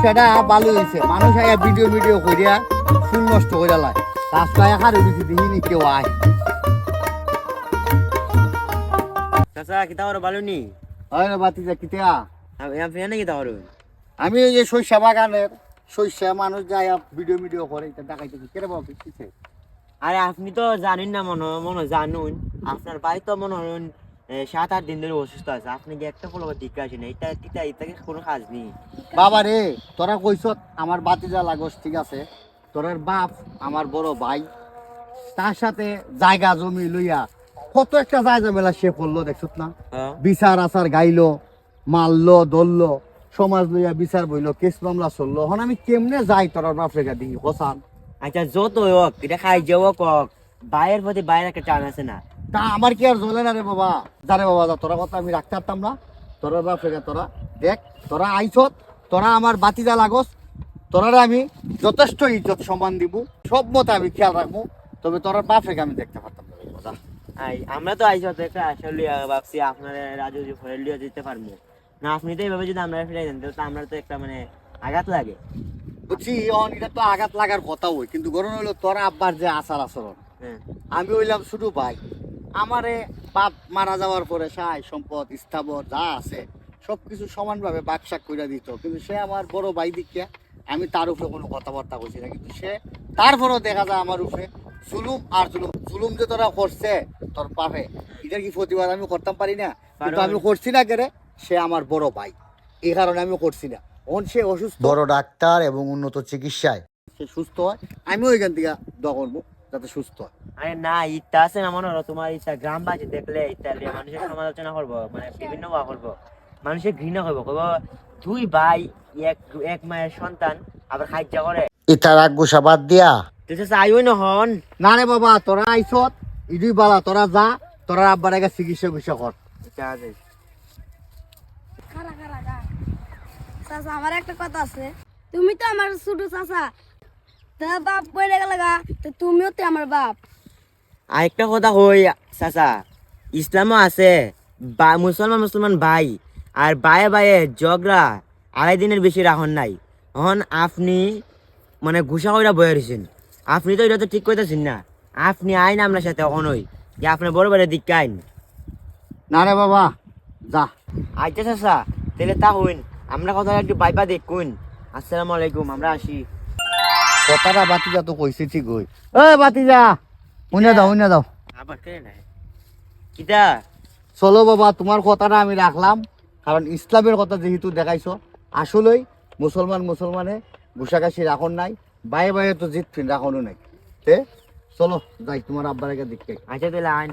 সেটা ভালো হয়েছে, মানুষ আয়া ভিডিও ভিডিও করিয়া ফুল নষ্ট করে লাই, রাস্তায় হারে দিছি দেখিনি কেউ আয়। চাচা কিতা করো ভালো নি? হয় না বাতিজা কিতা? আপনি এনে কিতা করো? আমি ওই যে শস্য বাগানের শস্য মানুষ যায় ভিডিও ভিডিও করে, এটা দেখাইতে কেরে বাবা কিছে। আরে আপনি তো জানেন না, মনে জানুন আপনার ভাই তো মনে হন 7-8 দিন ধরে অসুস্থ আছে, আপনি কি একটা ফলো দিকে আসেন, এটা এটা এটা কোনো কাজ নেই। বাবা রে, তোরা কইস আমার বাতিজা লাগস, ঠিক আছে, তোরার বাপ আমার বড় ভাই, তার সাথে জায়গা জমি লইয়া কত একটা জায়গা মেলা সে করলো, দেখছত না? হ্যাঁ। বিচার আচার গাইলো, মারলো ধরলো, সমাজ লইয়া বিচার বইলো, কেস মামলা চললো। এখন আমি কেমনে যাই তোরার বাপ রেখা দিই হোসান? আচ্ছা যত হোক এটা খাই যাও কক, ভাইয়ের প্রতি ভাইয়ের একটা টান আছে না? তা আমার কি আর জ্বলে না রে বাবা? জানে বাবা, যা তোরা কথা আমি রাখতে পারতাম না? তোরার বাপ রেখা তোরা দেখ, তোরা আইছত, তোরা আমার বাতিজা লাগস, তোরারে আমি যথেষ্ট ইজ্জত সম্মান দিব, সব মতে আমি খেয়াল রাখবো, তবে তোরার বাপ রেখা আমি দেখতে পারতাম না রে বাবা। আমরা তো আইসি তো একটা আসলে ভাবছি আপনার রাজু ফেলে লিয়ে যেতে পারবো না, আপনি তো এইভাবে যদি আমরা ফেলে দেন তাহলে তো আমরা তো একটা মানে আঘাত লাগে। বুঝছি, এখন এটা তো আঘাত লাগার কথা হই, কিন্তু গরম হইলো তোরা আব্বার যে আচার আচরণ, হ্যাঁ। আমি হইলাম শুধু ভাই, আমারে বাপ মারা যাওয়ার পরে সাই সম্পদ স্থাবর যা আছে সবকিছু সমানভাবে বাকশাক করে দিত, কিন্তু সে আমার বড় ভাই দিকিয়া আমি তার উপরে কোনো কথাবার্তা বলছি না, কিন্তু সে তারপরেও দেখা যায় আমার উপরে জুলুম আর জুলুম। জুলুম যে তোরা করছে তোর পাপে, এটার কি প্রতিবাদ আমি করতাম পারি না? কিন্তু আমি করছি না কেরে, সে আমার বড় ভাই, এই কারণে আমি করছি না। সে অসুস্থ, বড় ডাক্তার এবং উন্নত চিকিৎসায় সে সুস্থ হয়, আমিও ওইখান থেকে দোয়া করবো যাতে সুস্থ হয়। আরে না, ইচ্ছা আছে না মনে হলো তোমার ইচ্ছা, গ্রামবাসী দেখলে ইচ্ছা মানুষের সমালোচনা করবো, মানে বিভিন্ন বা করবো, মানুষের ঘৃণা করবো, করবো দুই ভাই এক এক মায়ের সন্তান আবার খাইজা করে, এটা রাখবো সাবাদ দিয়া আইও না হন। না রে বাবা, তোরা আইছত ইডুই বালা, তোরা যা, তোরা আব্বার আগে চিকিৎসা কর। ইচ্ছা আছে। চাচা আমার একটা কথা আছে, তুমি তো আমার ছোট চাচা, তা বাপ পড়ে গেল গা, তো তুমিও তো আমার বাপ। আরেকটা কথা কই চাচা, ইসলামও আছে, মুসলমান ভাই, আর বায়ে বায়ে ঝগড়া 2.5 দিনের বেশি রাখন নাই। এখন আপনি মানে ঘুষা কইরা বয়ে রয়েছেন, আপনি তো এটা তো ঠিক করতেছেন না, আপনি আইন আপনার সাথে অনই যে আপনার বড় বড় দিক আইন। না রে বাবা, যা। আচ্ছা চাচা, তাহলে তা হইন, আমরা কথা একটু বাইপা দেখুন। আসসালামু আলাইকুম, আমরা আসি। কথাটা বাতিজা তো কইছে ঠিক হই। বাতিজা উইনা দাও। আবার কে নাই কিটা? চলো বাবা, তোমার কথাটা আমি রাখলাম, কারণ ইসলামের কথা যেহেতু দেখাইছো, আসলেই মুসলমানে ঘুষাঘাসি রাখন নাই, বায়ে বায়ে তো জিতফিন রাখনও নাই। চলো যাই, তোমার আব্বার আগে দেখতে। আচ্ছা তাহলে আইন।